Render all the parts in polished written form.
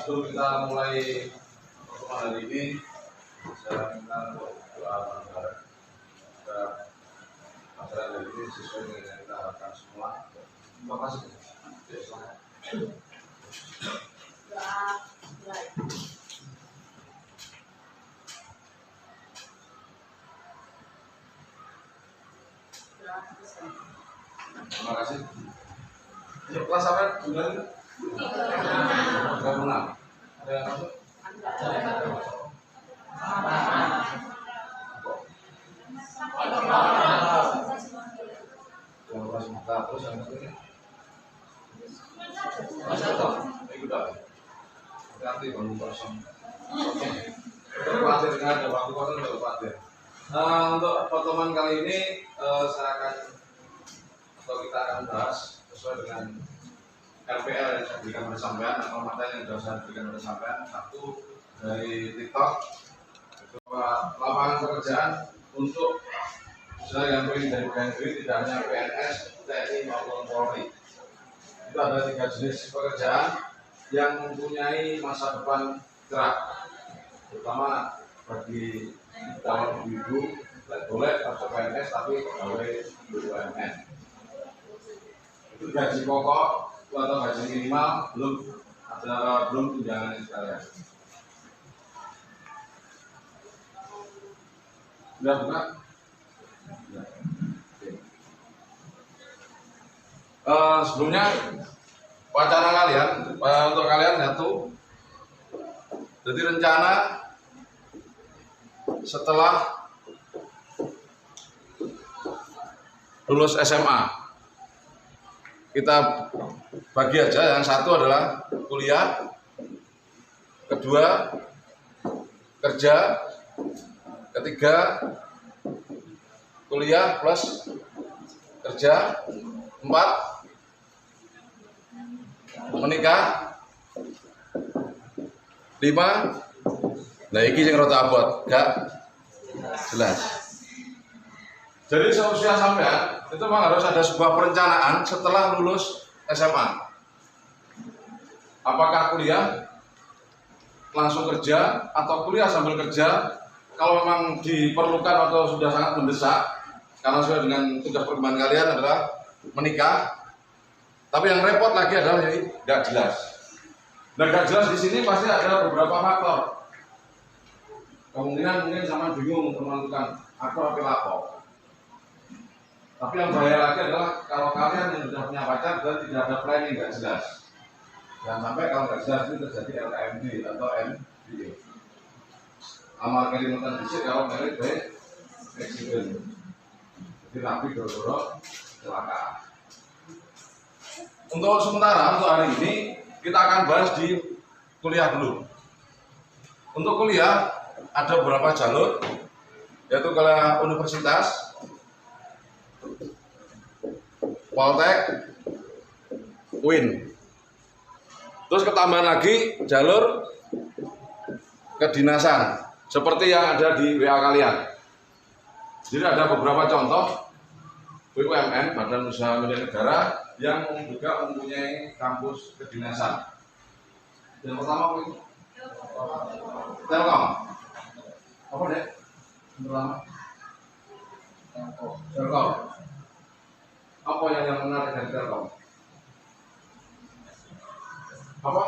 sebelum kita mulai pertemuan hari ini, saya minta untuk doa bareng-bareng. Acara hari ini sesuai dengan yang kita harapkan semua. Terima kasih. Terima kasih. Kelas apa bulan? 36. Ada yang masuk? Yang masuk buka terus yang masuk ini. Masuk toh? Ikut dah. Nanti baru kosong. Khawatir dengan ada waktu kosong tidak khawatir. Untuk pertemuan kali ini saya akan atau kita akan bahas sesuai dengan RPL yang saya berikan pada sampean atau materi yang sudah saya berikan pada sampean. Satu dari TikTok itu lapangan pekerjaan untuk saya yang beri dari BNI tidak hanya PNS, TNI maupun Polri. Itu ada 3 jenis pekerjaan yang mempunyai masa depan cerah, terutama bagi calon ibu boleh atau PNS tapi pegawai BUMN. Itu gaji pokok atau gaji minimal belum tunjangan sekalian. Sudah buka? Sebelumnya wacana kalian untuk kalian satu, jadi rencana setelah lulus SMA kita bagi aja, yang satu adalah kuliah, kedua kerja, ketiga kuliah plus kerja, 4 menikah, 5 nah iki sing rada abot, gak jelas. Jadi seusia sampean itu memang harus ada sebuah perencanaan setelah lulus SMA. Apakah kuliah langsung kerja atau kuliah sambil kerja? Kalau memang diperlukan atau sudah sangat mendesak, karena sesuai dengan tugas perkembangan kalian adalah menikah. Tapi yang repot lagi adalah jadi nggak jelas. Nah, nggak jelas di sini pasti ada beberapa faktor. Kemungkinan mungkin sama bingung untuk menentukan aku apa lapor. Tapi yang bahaya lagi adalah kalau kalian yang sudah punya pacar dan tidak ada planning nggak jelas. Jangan sampai kalau nggak jelas itu terjadi LKMD atau MBA. Amal kalimutan disik kalau merit baik eksiden. Jadi rapi doro-doro celaka. Untuk sementara untuk hari ini kita akan bahas di kuliah dulu. Untuk kuliah ada beberapa jalur, yaitu kuliah universitas, Poltek, UIN. Terus ketambahan lagi jalur kedinasan, seperti yang ada di WA kalian. Jadi ada beberapa contoh BUMN, Badan Usaha Milik Negara, yang juga mempunyai kampus kedinasan. Yang pertama itu Telkom. Apa deh? Yang pertama Telkom. Apa yang menarik dari Telkom? Apa?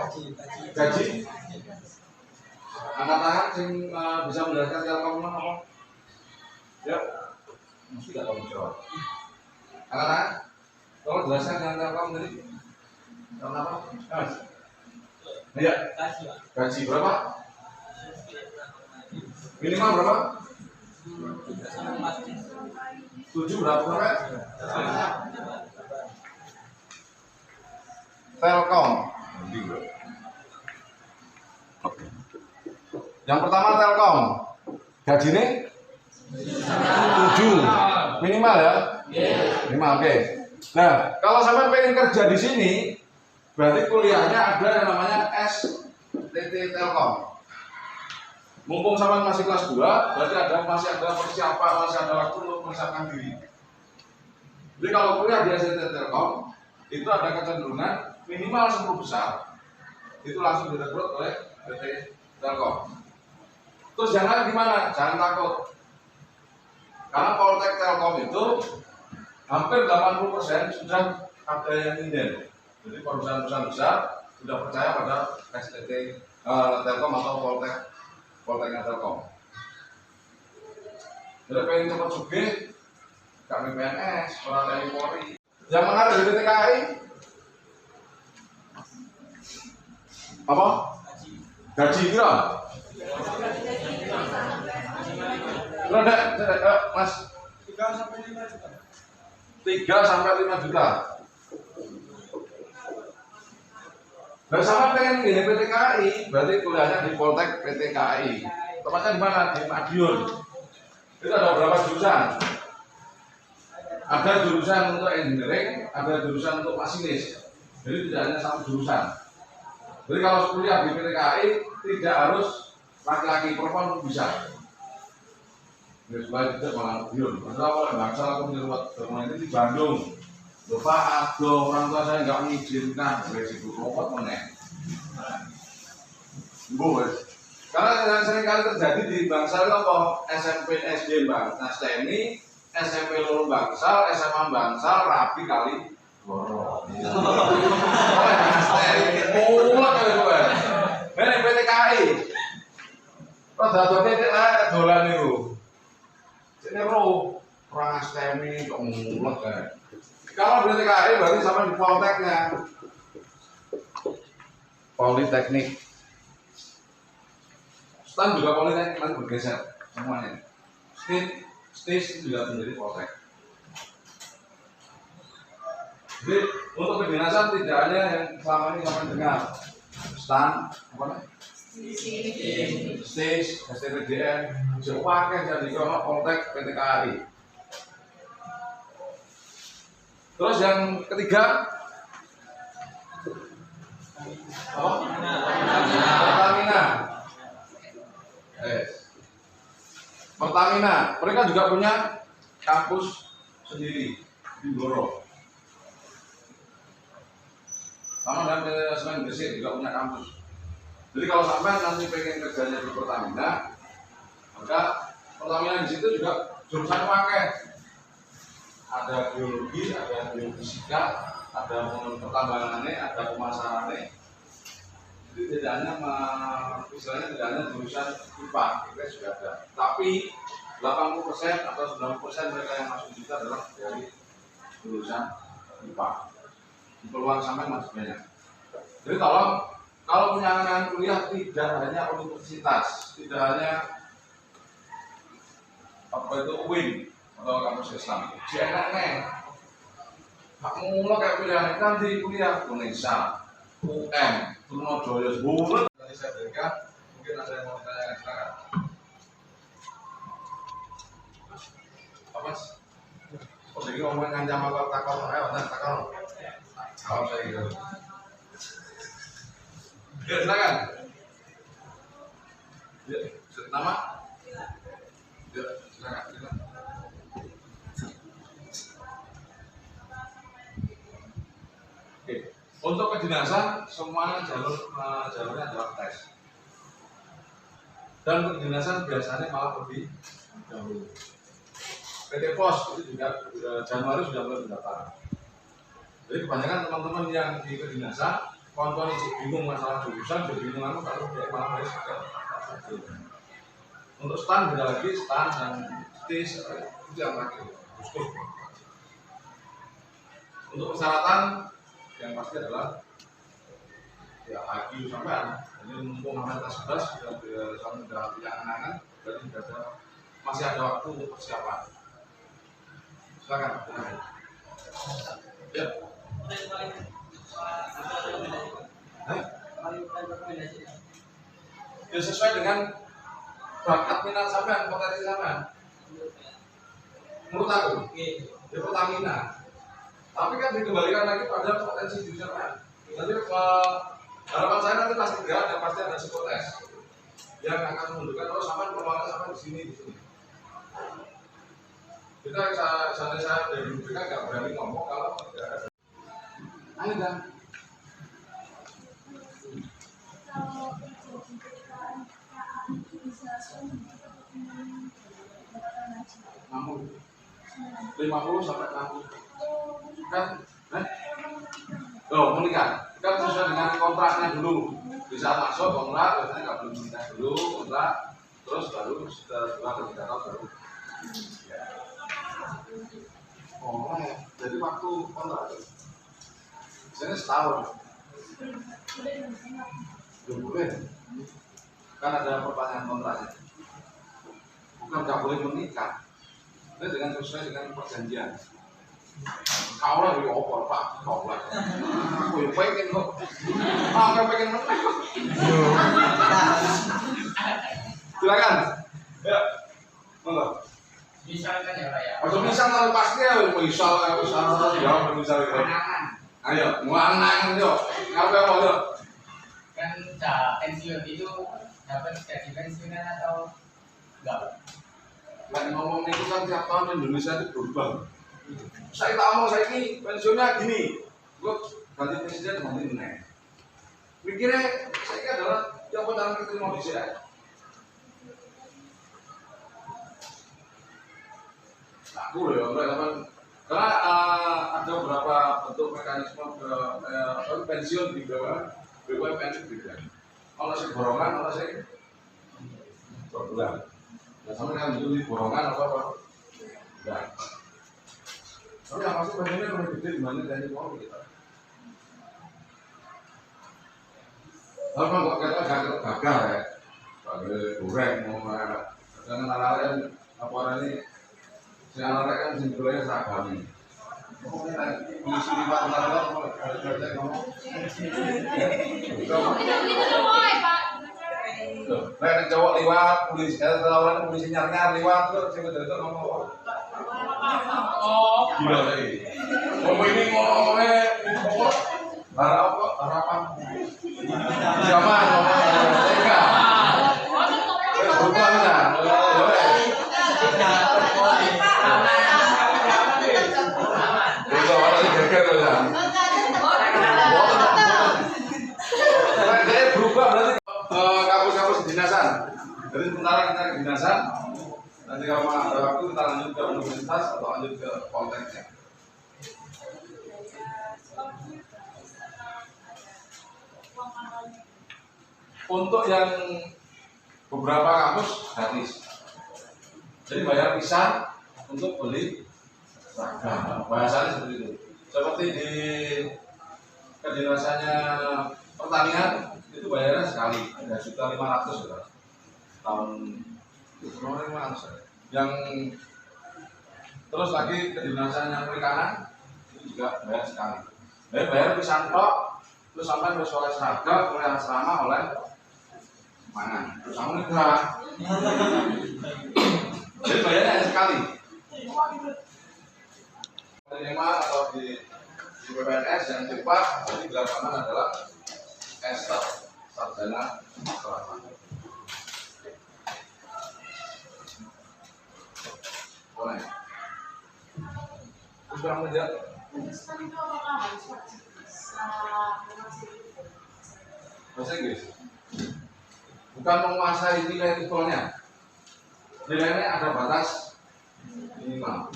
Gaji. Angkat tangan yang bisa menjelaskan Telkom apa? Ya, mesti tidak tahu jawab. Angkat tangan. Tolong jelaskan yang Telkom tadi. Tahun apa? Iya. Gaji berapa? Minimal berapa? 7 berapa sampai? Telkom. Yang pertama Telkom. Gajinya 7 minimal ya? Minimal, oke. Nah, kalau sampai pengen kerja di sini, berarti kuliahnya ada yang namanya STT Telkom. Mumpung sama masih kelas 2, berarti masih ada persiapan, masih ada waktu untuk mempersiapkan diri. Jadi kalau kuliah di STT Telkom, itu ada kecenderungan minimal 10 besar itu langsung direkrut oleh PT Telkom. Terus yang lain gimana? Jangan takut. Karena Poltek Telkom itu hampir 80% sudah ada yang inden. Jadi perusahaan-perusahaan besar sudah percaya pada STT Telkom atau Polteknya Telkom. Jadi pengen cepat juga, kami PNS, orang TNI Polri. Yang menarik dari TKI apa? Gaji kira? Mas 3 sampai 5 juta. Nah, sama pengen gini PT KAI, berarti kuliahnya di Poltek PT KAI. Tempatnya di mana? Di Madiun. Itu ada berapa jurusan? Ada jurusan untuk engineering, ada jurusan untuk masinis. Jadi tidak hanya satu jurusan. Jadi kalau kuliah di PT KAI tidak harus laki-laki, perempuan pun bisa. Ya, supaya tidak malah Madiun. Masalah kalau bangsa aku menyebut rumah ini di Bandung. Bapak, aduh, orang tua saya nggak mengizinkan beresiko rokok meneng. Karena yang sering kali terjadi di Bangsal itu apa? SMP SD Bang Nasteni, SMP Loro Bangsal, SMA Bangsal, rapi kali. Borok. Oh, Nasteni, mulak ya gue. Ini PTKI. Roda titik lah dolan itu. Ini roh, orang Nasteni kok mulak ya. Kalau PTKI berarti sama di Polteknya. Politeknik. Stan juga Politeknik kan bergeser semuanya. Stage juga menjadi Poltek. Jadi untuk kedinasan tidak hanya yang selama ini sampai dengar. Stan, apa namanya? Stage, STPDN, pakai jadi kalau Poltek PTKI. Terus yang ketiga, Pertamina. Pertamina, mereka juga punya kampus sendiri di Blora. Sama dan Semen Gresik juga punya kampus. Jadi kalau sampai nanti pengen kerjanya di Pertamina, maka Pertamina di situ juga jurusan pakai. Ada biologi, ada biofisika, ada pertambangannya, ada pemasarannya. Jadi tidak hanya misalnya tidak hanya jurusan IPA, IPA sudah ada. Tapi 80% atau 90% mereka yang masuk kita adalah dari jurusan IPA. Peluang sampai masih banyak. Jadi kalau punya anak kuliah tidak hanya universitas, tidak hanya apa itu UIN atau kampus Islam, enaknya kamu mulai kayak pilihan nanti kuliah Indonesia, UM, Trunojoyo, bulat. Tadi saya berikan, mungkin ada yang mau bertanya sekarang. Apa mas? Oh jadi ngomongin ngancam apa takon, ayo takon. Kalau saya gitu. Ya silakan. Ya, nama? Ya silakan. Untuk kedinasan semuanya jalurnya adalah tes. Dan kedinasan biasanya malah lebih dahulu. PT Pos itu juga Januari sudah mulai mendaftar. Jadi kebanyakan teman-teman yang di kedinasan, kawan-kawan yang bingung masalah jurusan, bingung anu kalau dia malah harus untuk stand beda lagi, stand dan stage itu yang terakhir. Untuk persyaratan yang pasti adalah ya IQ sampean. Jadi mumpung sampai tes 11 sudah sampai pilihan angan, berarti masih ada waktu untuk persiapan. Silakan. Ya. Ya sesuai dengan bakat minat sampean, potensi sampean. Menurut aku, ya Pertamina. Tapi kan dikembalikan lagi pada potensi diri sampean. Nanti harapan saya nanti pasti ada psikotes yang akan menunjukkan kalau sampean peluangnya sampai di sini. Kita saya dari BPK nggak berani ngomong kalau tidak ada. Ayo dan 60, 50 sampai 60 kan? Oh, menikah kan sesuai dengan kontraknya dulu. Di saat masuk kontrak biasanya nggak belum menikah dulu kontrak, terus baru setelah 3 tahun baru. Oh, jadi waktu kontrak biasanya setahun. Belum boleh. Kan ada perpanjangan kontraknya. Bukan nggak boleh menikah. Ini dengan sesuai dengan perjanjian. Kau lah dari opor pak, kau lah. Aku yang pengen kok. Aku pengen menang. Silakan. Ya, monggo. Misalkan ya Pak ya. Atau misal pasti ya, misal ya. Ayo, mau anang yo. Ngapain mau yo? Kan pensiun itu dapat gaji pensiunan atau enggak? Lagi ngomong itu kan tiap tahun Indonesia itu berubah. Saya tak mau saya ini pensiunnya gini, gue ganti presiden ganti meneng. Mikirnya saya ini adalah yang pertama kita mau disini. Aku loh ya, teman. Karena ada beberapa bentuk mekanisme pensiun di BUMN itu beda. Kalau saya borongan, kalau saya berbulan. Nah, sama kan itu di borongan apa? Enggak. Tapi yang pasti pensiunnya lebih gede dibanding dari mau kita. Kalau kok kita gagal ya, sebagai goreng mau dengan lain laporan ini, si anak kan simpulnya seragam. Polisi di Pak Nara mau kerja ngomong. Lek cowok liwat, polisi lawan polisi nyar liwat tuh sing itu ngomong. Oh, gila lagi. Ngomong ini ngomongnya harapan. Zaman ngomong enggak. Berubah enggak? Berubah berarti kampus-kampus dinasan. Jadi sementara kita ke dinasan. Nanti kalau ada waktu kita lanjut ke universitas atau lanjut ke politeknik. Untuk yang beberapa kampus gratis. Jadi bayar pisah untuk beli seragam. Bahasanya seperti itu. Seperti di kedinasannya pertanian itu bayarnya sekali 3.500.000 ya. Tahun 500. Yang terus lagi kedinasannya perikanan itu juga bayar sekali. Bayar pisang tok, terus sampai oleh seragam, oleh asrama, oleh mana? Terus kamu nikah. Jadi bayarnya hanya sekali. Penerima atau di PPNS yang cepat, jadi belakangan adalah S1 sarjana kelapa. Boleh. Sudah menjadi. Bahasa Inggris. Bukan menguasai nilai titelnya. Nilainya ada batas minimal.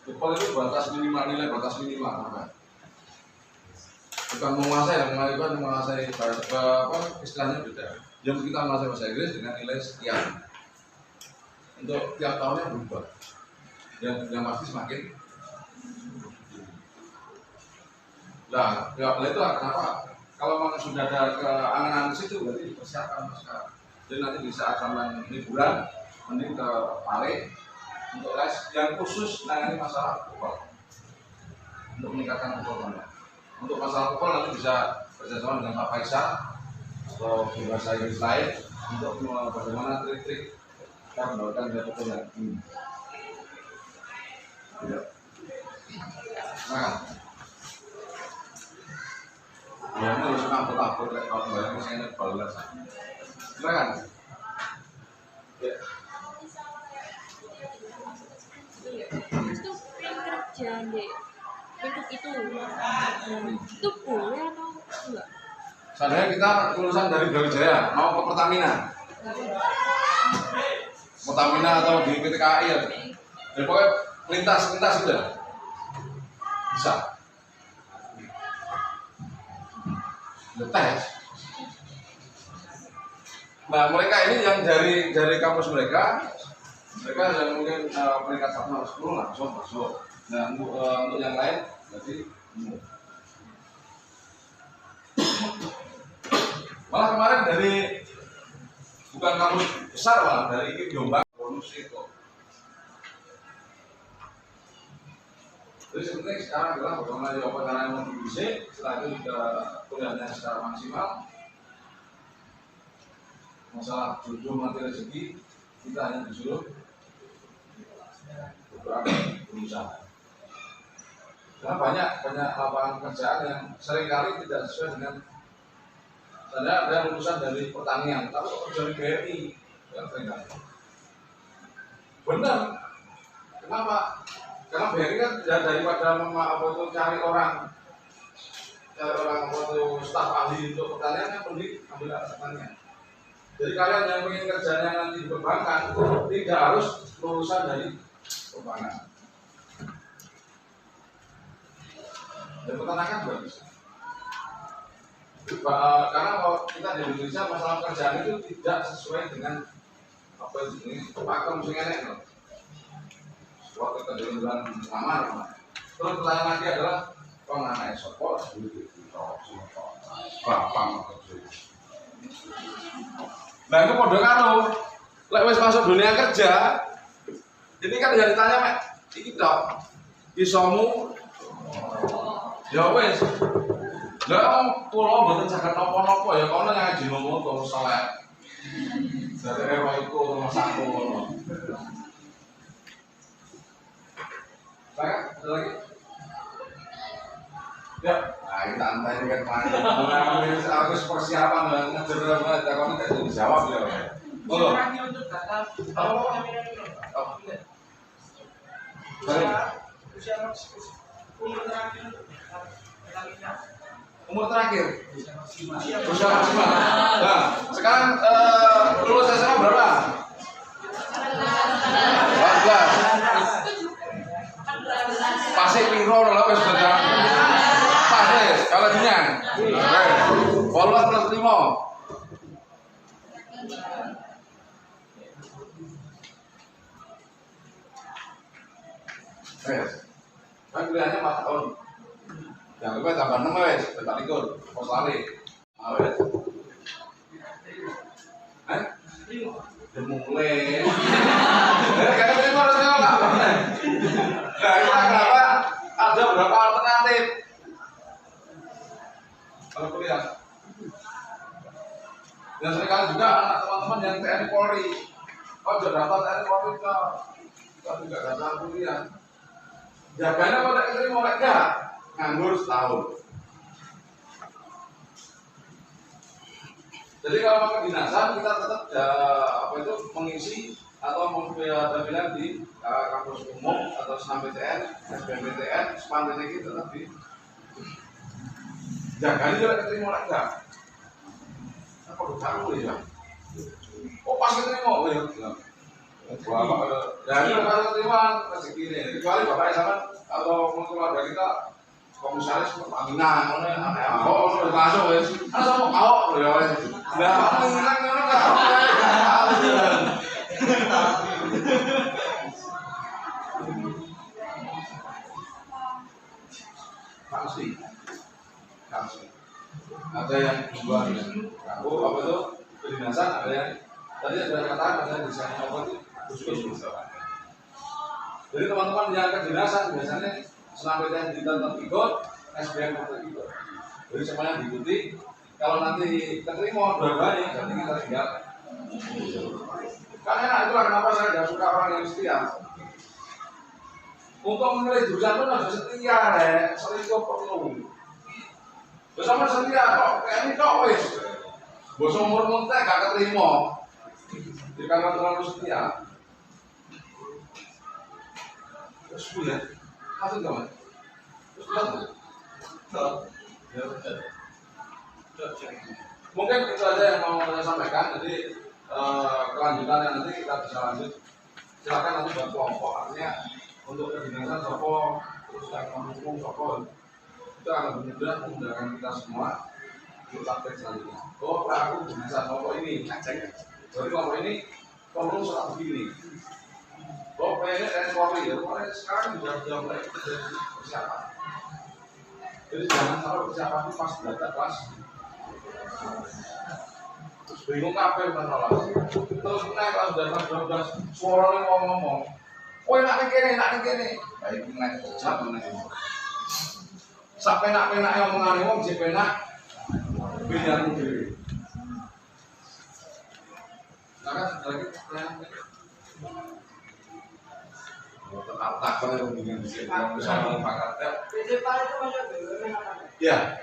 Tepol itu batas minimal, nilai batas minimal apa? Bukan menguasai, menguasai bahasa apa istilahnya beda. Yang kita menguasai bahasa Inggris dengan nilai sekian. Untuk tiap tahunnya berubah. Yang pasti semakin. Nah, itu kenapa? Kalau memang sudah ada angan-angan ke situ, berarti dipersiapkan sekarang. Jadi nanti di saat zaman liburan, mending ke Pare untuk les yang khusus menangani masalah pukul, untuk meningkatkan pukulnya. Untuk masalah pukul nanti bisa kerjasama dengan Pak Faisal atau di bahasa Inggris lain untuk bagaimana trik-trik kita mendapatkan nilai pukul yang tinggi. Nah, ya ini harus ngangkut-ngangkut kalau bayar misalnya balas. Silakan. Ya. Itu kerja deh untuk itu boleh atau enggak? Seandainya kita lulusan dari Brawijaya mau ke Pertamina atau di PT KAI ya, jadi pokoknya lintas sudah bisa tes. Nah mereka ini yang dari kampus mereka yang mungkin peringkat 1-10 langsung masuk. Nah untuk yang lain berarti malah kemarin dari bukan kampus besar, malah dari Jombang bonus itu. Jadi sebenarnya sekarang adalah bagaimana jawaban cara yang mengisi, setelah itu juga kuliahnya secara maksimal. Masalah jodoh mati rezeki kita hanya disuruh beberapa berusaha. Karena banyak lapangan pekerjaan yang seringkali tidak sesuai dengan. Saya ada lulusan dari pertanian, tapi dari BRI yang seringkali. Benar. Kenapa? Karena BRI kan daripada cari orang staf ahli untuk pertanian kan mending ambil pertanian. Jadi kalian yang ingin kerjanya nanti di perbankan tidak harus lulusan dari perbankan. Dan peternakan juga bisa. Karena kalau kita di Indonesia masalah kerjaan itu tidak sesuai dengan apa ini pakem sing enek loh. Suatu kedengaran lamar. Terus pertanyaan lagi adalah pengenai sopor bapang. Nah itu kode karo lek wis masuk dunia kerja ini kan yang ditanya mek iki tok isomu ya wis lah kula mboten saged napa-napa ya kono ngaji ngomong terus saleh dari ewa iku rumah saku ngono. Saya ada lagi ya, nah kita antai ini kan panik harus persiapan dan ngejar banget, kalau tidak bisa dijawab ya oh untuk data umur terakhir usia maksimal. Nah sekarang lulus SMA berapa? 14 pasik piro lho wis sudah kalau dunia, polos plus 5. Kan kuliahnya 4 tahun. Yang lebih tambah 6 wes, tetap ikut, pos lari. Awes. Demulai. Karena ini harusnya nggak benar. Nah, kita kenapa ada beberapa alternatif. Kalau kuliah, dan seringkali juga anak teman-teman yang TNI Polri, sudah daftar TNI Polri kita juga daftar kuliah. Jaganya pada istri mau mereka nganggur setahun. Jadi kalau mau kedinasan kita tetap mengisi atau bilang di kampus umum atau SNMPTN, SBMPTN, SPAN-PTN tetap di jaganya juga keterima lagi. Apa udah tahu ya? Oh pas keterima, ya. Dari kalau keterima rezeki ini, kecuali bapak sama atau keluarga kita komisaris Pertamina, aneh apa, udah masuk ya. Asal mau kau, ya. Nah, mengingat pasti. Ada yang dua aku apa itu kedinasan, ada yang tadi ada katakan ada yang desain apa itu khusus. Jadi teman-teman yang kedinasan biasanya SNMPTN tetap ikut, SBM tetap ikut. Jadi semuanya diikuti. Kalau nanti keterima dua-duanya, jadi kita tinggal. Karena itulah kenapa saya tidak suka orang yang setia. Untuk memilih jurusan pun harus setia, selingkuh perlu. Bersama setia kok, kayak ini kok wis. Bos umur muntah gak keterima. Jadi karena terlalu setia. Terus kuliah, langsung teman. Terus pulang. Ya betul. Mungkin itu aja yang mau saya sampaikan. Jadi kelanjutannya nanti kita bisa lanjut. Silakan nanti buat kelompok. Artinya untuk kedinasan sopo, terus yang mendukung sopo, itu akan lebih mudah memudahkan kita semua untuk praktek selanjutnya. Oh, aku kedinasan sopo ini, jadi kelompok ini perlu surat begini. Oh, ini Polri ya, Polri sekarang sudah mulai persiapan. Jadi jangan sampai persiapan itu pas data kelas. Terus bingung apa yang masalah. Terus naik kelas udah suaranya ngomong. Oh enak nih kene. Baik naik jam naik. Sampai nak yang omongan wong jek penak bilang diri. Nah kan lagi tak kalau dengan bersama pakatnya. Principal itu masuk BUMN apa? Ya.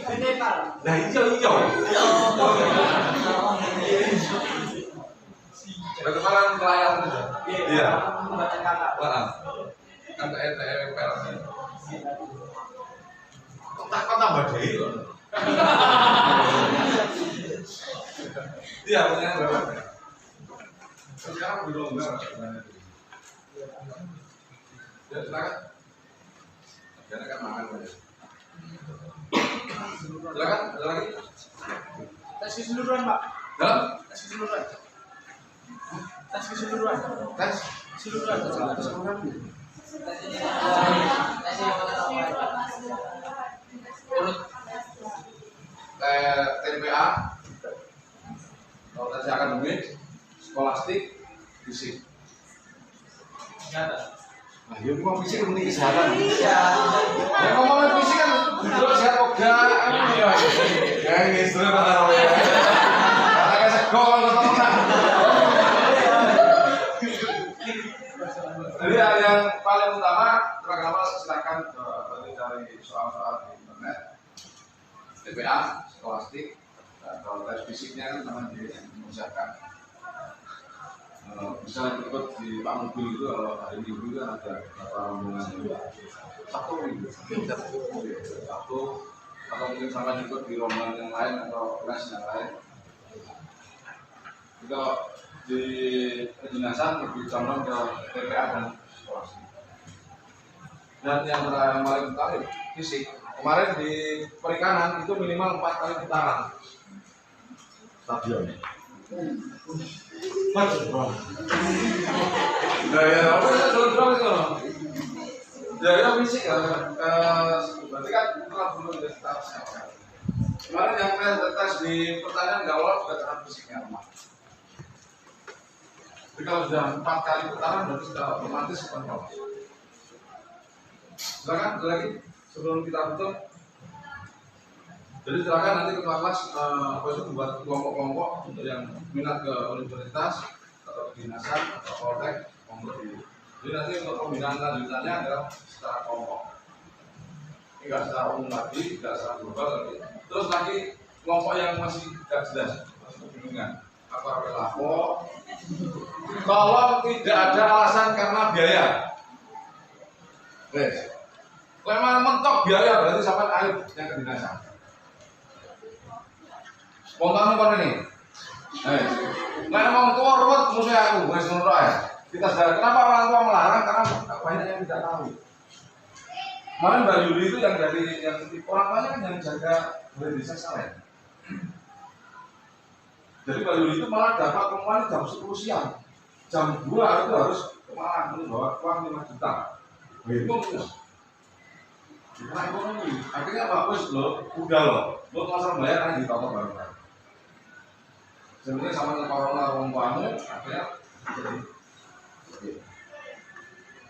Principal. Nah hijau. Bagaimana pelayan itu? Iya. Baca kakak. Mana? Kan TPL. Tak tambah deh. Iya, punya berapa? Sekarang belum enggak. Ya, silakan. Jangan kan makan aja. Silakan, ada lagi? Tes keseluruhan, Pak. Dalam? Tes keseluruhan. Tes keseluruhan. Tes? Keseluruhan. Keseluruhan. Urut TPA, kalau tes akademik, skolastik, fisik. Nyata. Nah, ya mau fisik penting kesehatan. Iya. Ya ngomongin fisik kan, dulu sehat kok gak? Iya. Kayak ngistri mana namanya? Karena kayak segol teman-teman. Jadi yang paling utama, pertama silakan cari soal-soal di internet, TPA, skolastik, dan kalau tes fisiknya kan teman diusahakan. Bisa ikut di Pak Mobil itu kalau hari Minggu kan ada beberapa rombongan juga. Sabtu atau mungkin sampai ikut di rombongan yang lain atau kelas yang lain. Jika di kedinasan lebih condong ke TPA dan skolastik. Dan yang paling utama fisik. Kemarin di perikanan itu minimal 4 kali putaran stadion. Macet bang. Nah ya apa ya dorong itu. Ya fisik ya. Berarti kan telah belum kita siapkan. Kemarin yang tes di pertanian nggak lolos juga karena fisiknya lemah. Jadi kalau sudah 4 kali putaran berarti sudah otomatis bukan lolos. Silakan lagi sebelum kita tutup. Jadi silakan nanti ketua kelas membuat kelompok-kelompok untuk yang minat ke universitas atau kedinasan atau poltek kelompok ini. Jadi nanti untuk pembinaan lanjutannya adalah secara kelompok. Ini nggak secara umum lagi, nggak secara global lagi. Terus lagi kelompok yang masih tidak jelas, masih kebingungan. Apa lapo? Tolong tidak ada alasan karena biaya. Memang mentok biaya berarti sampai air yang kedinasan. Spontan apa ini? Nah, orang tua ruwet musuh aku, wes menurut saya. Kita sadar kenapa orang tua melarang karena banyak yang tidak tahu. Kemarin Mbak Yuli itu yang dari yang orang tuanya kan yang jaga dari desa Salen. Jadi Mbak Yuli itu malah dapat pengumuman jam 10 siang, jam 2 itu harus ke Malang membawa uang 5 juta. Itu karena ekonomi, akhirnya bagus loh, udah loh, lo masalah bayar kan di toko baru-baru. Sebenarnya sama dengan corona orang tuamu, akhirnya jadi.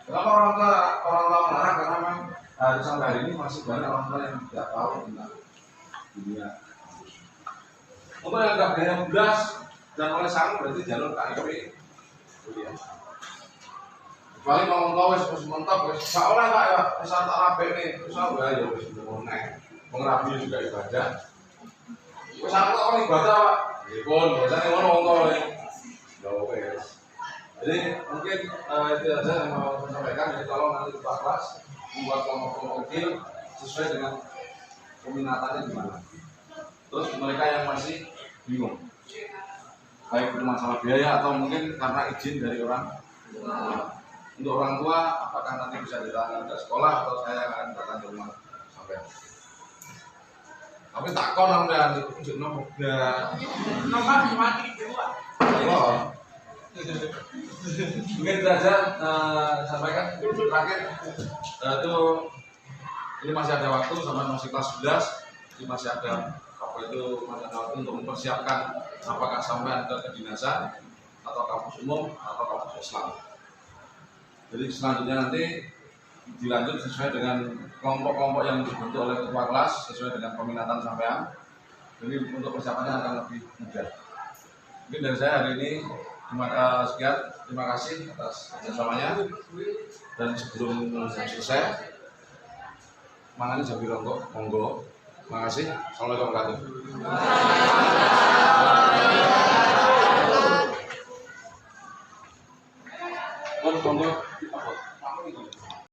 Kenapa orang tua melarang? Karena memang hari sampai hari ini masih banyak orang tua yang tidak tahu tentang dunia. Untuk yang nggak gaya mudas dan oleh sangu berarti jalur KIP kuliah. Kecuali ngomong kau wis mentok wis gak oleh Pak ya, wis tak rabe nih, wis ora ya wis ngonek. Wong rabi juga ibadah. Wis aku kok ibadah Pak. Nggih biasanya ngono wong kok. Ya wis. Jadi mungkin itu aja yang mau saya sampaikan. Jadi tolong nanti Pak kelas membuat kelompok-kelompok kecil sesuai dengan peminatannya di mana. Terus mereka yang masih bingung, baik itu masalah biaya atau mungkin karena izin dari orang tua. Untuk orang tua, apakah nanti bisa datang ke sekolah atau saya akan datang ke rumah sampai. Tapi tak kon sampean unjuk nopo udah. Nomor mati di bawah. Oh. Mungkin itu saja sampaikan terakhir itu ini masih ada waktu sampai masih kelas 11, ini masih ada apa itu masa waktu untuk mempersiapkan apakah sampai ke kedinasan atau kampus umum atau kampus Islam. Jadi selanjutnya nanti dilanjut sesuai dengan kelompok-kelompok yang dibentuk oleh ketua kelas sesuai dengan peminatan sampean. Jadi untuk persiapannya akan lebih mudah. Mungkin dari saya hari ini terima kasih atas kerjasamanya. Dan sebelum selesai, mangane Jabi Ronggo, monggo. Terima kasih. Assalamualaikum warahmatullahi wabarakatuh. Monggo. Apa itu?